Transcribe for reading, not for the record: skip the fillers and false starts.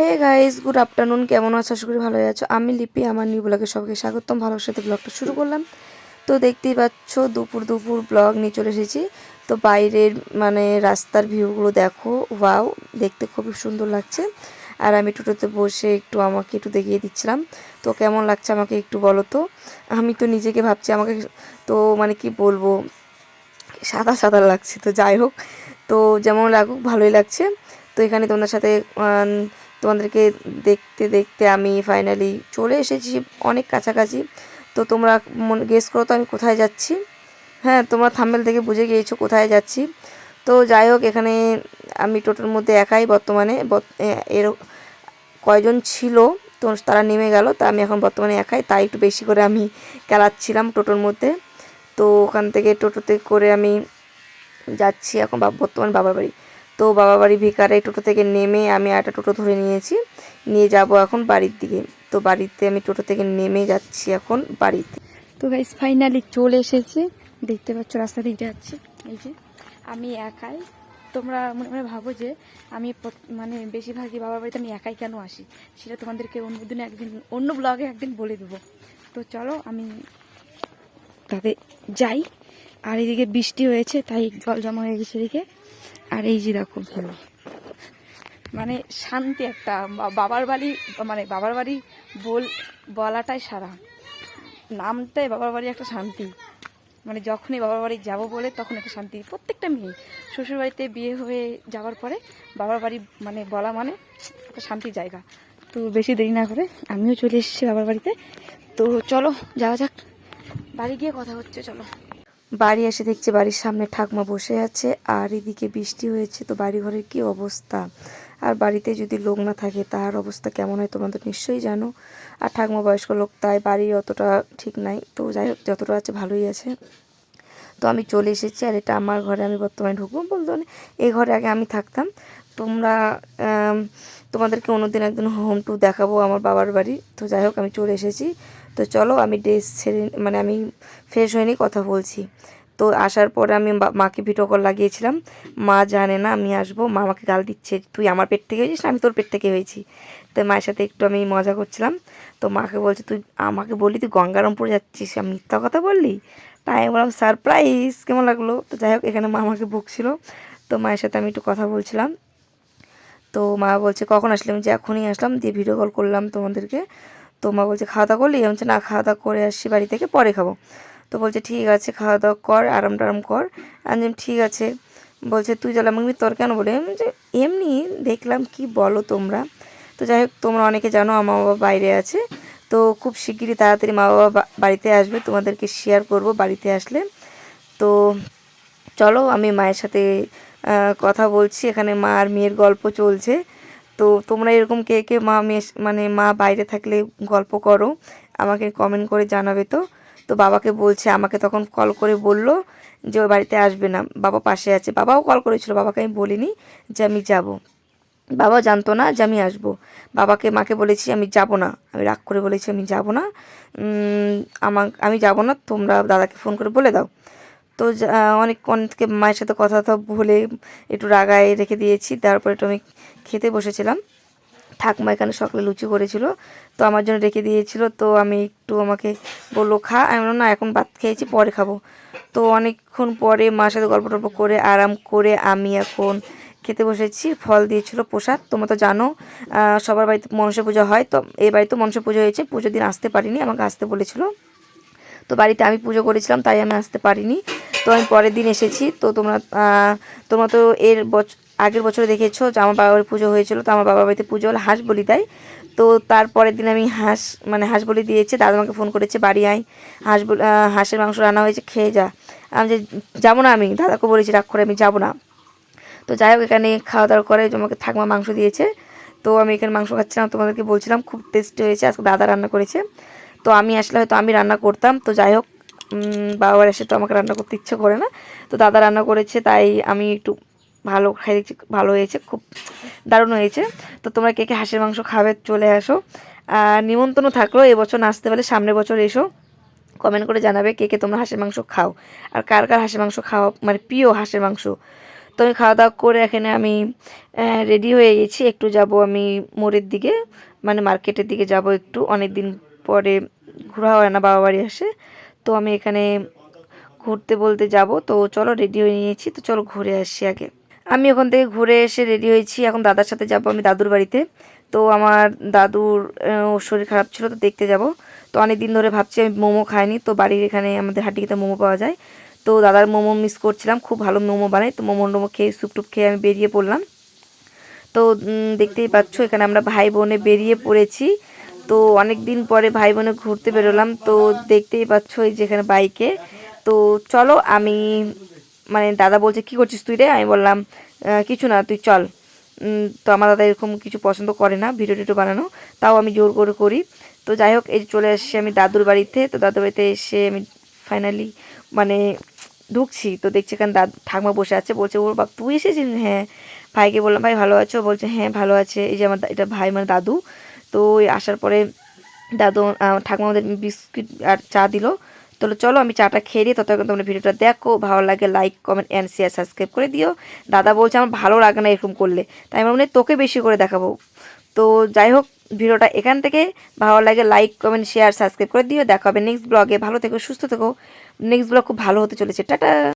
Hey guys, good afternoon. কেমন আছো? আশা করি ভালোই আছো। আমি লিপি, আমার নিউ ব্লগে সবাইকে স্বাগতম। ভালোর সাথে ব্লগটা শুরু করলাম। তো দেখতেই পাচ্ছ দুপুর দুপুর ব্লগ নিয়ে চলে এসেছি। তো বাইরের রাস্তার ভিউগুলো দেখো, ওয়াও, দেখতে খুবই সুন্দর লাগছে। আর আমি টোটোতে বসে আমাকে একটু দেখিয়ে দিচ্ছিলাম। তো কেমন লাগছে আমাকে একটু বলো তো। আমি তো নিজেকে ভাবছি আমাকে, তো কি বলবো, সাদা সাদা লাগছে। তো যাই হোক, তো যেমন লাগুক ভালোই লাগছে। তো এখানে তোমাদের সাথে তোমাদেরকে দেখতে দেখতে আমি ফাইনালি চলে এসেছি অনেক কাছাকাছি। তো তোমরা গেস করো তো আমি কোথায় যাচ্ছি। হ্যাঁ, তোমরা থাম্বনেল থেকে বুঝে গিয়েছো কোথায় যাচ্ছি। তো যাই হোক, এখানে আমি টোটোর মধ্যে একাই বর্তমানে। এর কয়জন ছিল তো তারা নেমে গেল, তা আমি এখন বর্তমানে একাই, তাই একটু বেশি করে আমি খেলাচ্ছিলাম টোটোর মধ্যে। তো ওখান থেকে টোটোতে করে আমি যাচ্ছি এখন বর্তমান বাবার বাড়ি। তো বাবার বাড়ি ভিকারে টোটো থেকে নেমে আমি একটা টোটো ধরে নিয়ে যাব এখন বাড়ির দিকে। তো বাড়িতে আমি টোটো থেকে নেমে যাচ্ছি এখন বাড়িতে। তো গাইস ফাইনালি চলে এসেছি, দেখতে পাচ্ছ রাস্তা দিয়ে যাচ্ছি। এই যে আমি একাই। তোমরা মনে মনে ভাবো যে আমি বেশিরভাগই বাবার বাড়িতে আমি একাই কেন আসি, সেটা তোমাদেরকে অন্য ব্লগে একদিন বলে দেবো। তো চলো আমি তাতে যাই। আর এদিকে বৃষ্টি হয়েছে, তাই জল জমা হয়ে গেছে এদিকে। আর এই যে দেখো ভালো শান্তি একটা। বাবার বাড়ি বাবার বাড়ি বলাটাই সারা, নামটাই বাবার বাড়ি একটা শান্তি। যখনই বাবার বাড়ি যাবো বলে তখন একটা শান্তি। প্রত্যেকটা মেয়ে শ্বশুর বাড়িতে বিয়ে হয়ে যাওয়ার পরে বাবার বাড়ি বলা একটা শান্তির জায়গা। তো বেশি দেরি না করে আমিও চলে এসেছি বাবার বাড়িতে। তো চলো যাওয়া যাক, বাড়ি গিয়ে কথা হচ্ছে। চলো। বাড়ি এসে দেখছি বাড়ির সামনে ঠাকমা বসে আছে, আর এদিকে বৃষ্টি হয়েছে। তো বাড়ি ঘরের কী অবস্থা, আর বাড়িতে যদি লোক না থাকে তার অবস্থা কেমন হয় তোমরা তো নিশ্চয়ই জানো। আর ঠাকমা বয়স্ক লোক, তাই বাড়ি অতটা ঠিক নাই। তো যাই হোক, যতটা আছে ভালোই আছে। তো আমি চলে এসেছি, আর এটা আমার ঘরে আমি বর্তমানে ঢুকবো বলতে এই ঘরে আগে আমি থাকতাম। তোমরা তোমাদেরকে অন্যদিন একদিন হোম ট্যুর দেখাবো আমার বাবার বাড়ি। তো যাই হোক, আমি চলে এসেছি। তো চলো আমি ড্রেস ছেড়ে আমি ফ্রেশ হয়ে কথা বলছি। তো আসার পরে আমি মাকে ভিডিও কল লাগিয়েছিলাম। মা জানে না আমি আসবো। মা আমাকে গাল দিচ্ছে, তুই আমার পেট থেকে হয়েছিস না আমি তোর পেট থেকে হয়েছি। তো মায়ের সাথে একটু আমি মজা করছিলাম। তো মাকে বলছে, তুই আমাকে বললি তুই গঙ্গারামপুর যাচ্ছিস, আমি মিথ্যা কথা বললি? তাই আমি বললাম সারপ্রাইজ, কেমন লাগলো। তো যাই হোক, এখানে মা আমাকে বকছিল। তো মায়ের সাথে আমি একটু কথা বলছিলাম। তো মা বলছে কখন আসলাম, যে এখনই আসলাম, দিয়ে ভিডিও কল করলাম তোমাদেরকে। তো মা বলছে খাওয়া দাওয়া করলি? আমি বলছি না, খাওয়া দাওয়া করে আসছি বাড়ি থেকে, পরে খাবো। তো বলছে ঠিক আছে, খাওয়া দাওয়া কর, আরাম টারাম কর। আমি ঠিক আছে। বলছে তুই চল। আমি তোর কেন বলে যে এমনি দেখলাম, কি বলো তোমরা। তো যাই হোক, তোমরা অনেকে জানো আমার বাবা বাইরে আছে। তো খুব শিগগিরই তাড়াতাড়ি মা বাবা বাড়িতে আসবে, তোমাদেরকে শেয়ার করব বাড়িতে আসলে। তো চলো আমি মায়ের সাথে কথা বলছি। এখানে মা আর মেয়ের গল্প চলছে। তো তোমরা এরকম কে কে মা মেয়ে মা বাইরে থাকলে গল্প করো, আমাকে কমেন্ট করে জানাবে। তো তো বাবাকে বলছে, আমাকে তখন কল করে বলল যে ওই বাড়িতে আসবে না, বাবা পাশে আছে। বাবাও কল করেছিল, বাবাকে আমি বলিনি যে আমি যাব। বাবা জানতো না যে আমি আসবো। মাকে বলেছি আমি যাব না, আমি রাগ করে বলেছি আমি যাব না, আমি যাব না, তোমরা দাদাকে ফোন করে বলে দাও। তো অনেকক্ষণ থেকে মায়ের সাথে কথা বলে একটু রাগায় রেখে দিয়েছি। তারপরে একটু আমি খেতে বসেছিলাম। ঠাকুমা এখানে সকালে লুচি করেছিল, তো আমার জন্য রেখে দিয়েছিল। তো আমাকে বললো খা, আমি বললাম না, এখন ভাত খেয়েছি, পরে খাবো। তো অনেকক্ষণ পরে মার সাথে গল্প টল্প করে আরাম করে আমি এখন খেতে বসেছি। ফল দিয়েছিল প্রসাদ। তোমরা তো জানো সবার বাড়িতে মনসা পুজো হয়, তো এই বাড়িতে মনসা পুজো হয়েছে। পুজোর দিন আসতে পারিনি, আমাকে আসতে বলেছিল। তো বাড়িতে আমি পুজো করেছিলাম, তাই আমি আসতে পারিনি। তো আমি পরের দিন এসেছি। তো তোমরা তো আগের বছরে দেখেছো যে আমার বাবার পুজো হয়েছিল। তো আমার বাবার বাড়িতে পুজো হলে হাঁস বলি দেয়। তো তারপরের দিন আমি হাঁস বলি দিয়েছি। দাদা আমাকে ফোন করেছে বাড়ি আয়, হাঁসের মাংস রান্না হয়েছে, খেয়ে যা। আমি যে যাবো না, আমি দাদাকে বলেছি রাগ করে আমি যাবো না। তো যাই হোক, এখানে খাওয়া দাওয়া করে আমাকে ঠাকুমা মাংস দিয়েছে। তো আমি এখানে মাংস খাচ্ছিলাম, তোমাদেরকে বলছিলাম খুব টেস্টি হয়েছে। আজকে দাদা রান্না করেছে। তো আমি আসলে হয়তো আমি রান্না করতাম। তো যাই হোক, বাবার এসে তো আমাকে রান্না করতে ইচ্ছে করে না। তো দাদা রান্না করেছে, তাই আমি একটু ভালো খাই দেখছি, ভালো হয়েছে, খুব দারুণ হয়েছে। তো তোমরা কে কে হাঁসের মাংস খাবে চলে আসো। নিমন্ত্রণ থাকলো, এবছর আসতে পারলে সামনের বছর এসো। কমেন্ট করে জানাবে কে কে তোমরা হাঁসের মাংস খাও, আর কার কার হাঁসের মাংস খাওয়া প্রিয় হাঁসের মাংস। তো আমি খাওয়া দাওয়া করে এখানে আমি রেডি হয়ে গেছি, একটু যাব আমি মোড়ের দিকে, মানে মার্কেটের দিকে যাব একটু, অনেক দিন পরে ঘোরা হয় না, বাবা বাড়ি আসে। তো আমি এখানে ঘুরতে বলতে যাব, তো চলো রেডি হয়ে নিয়েছি, তো চলো ঘুরে আসি আগে। আমি ওখান থেকে ঘুরে এসে রেডি হয়েছি, এখন দাদার সাথে যাব আমি দাদুর বাড়িতে। তো আমার দাদুর শরীর খারাপ ছিল, তো দেখতে যাব। তো অনেক দিন ধরে ভাবছি আমি মোমো খাইনি, তো বাড়ির এখানে আমাদের হাটিতে মোমো পাওয়া যায়, তো দাদার মোমো মিস করছিলাম, খুব ভালো মোমো বানায়। তো মোমো টোমো খেয়ে স্যুপ টুপ খেয়ে আমি বেরিয়ে পড়লাম। তো দেখতেই পাচ্ছ এখানে আমরা ভাই বোনে বেরিয়ে পড়েছি। তো অনেক দিন পরে ভাই বোনে ঘুরতে বেরোলাম, তো দেখতেই পাচ্ছ এই যেখানে বাইকে। তো চলো আমি, মানে দাদা বলছে কি করছিস তুই রে, আমি বললাম কিছু না, তুই চল। তো আমার দাদা এরকম কিছু পছন্দ করে না ভিডিও টিডিও বানানো, তাও আমি জোর করে করি। তো যাই হোক, এই চলে আসছি আমি দাদুর বাড়িতে। তো দাদুর বাড়িতে এসে আমি ফাইনালি মানে ঢুকছি, তো দেখছি এখানে দাদু ঠাকমা বসে আছে, বলছে ওর বাপ তুই এসেছিস, হ্যাঁ। ভাইকে বললাম ভাই ভালো আছো, বলছে হ্যাঁ ভালো আছে। এই যে আমার এটা ভাই মানে দাদু। তো ওই আসার পরে দাদু ঠাকুমা আমাদের বিস্কিট আর চা দিল। তো চলো আমি চাটা খেয়ে দিই, ততক্ষণ তোমরা ভিডিওটা দেখো, ভালো লাগে like comment and share subscribe করে দিও। দাদা বলছে আমার ভালো লাগে না এরকম করলে, তাই আমার মনে হয় তোকে বেশি করে দেখাবো। তো যাই হোক, ভিডিওটা এখান থেকে ভালো লাগে লাইক কমেন্ট শেয়ার সাবস্ক্রাইব করে দিও। দেখা হবে নেক্সট ব্লগে, ভালো থেকো সুস্থ থেকো, নেক্সট ব্লগ খুব ভালো হতে চলেছে, টাটা।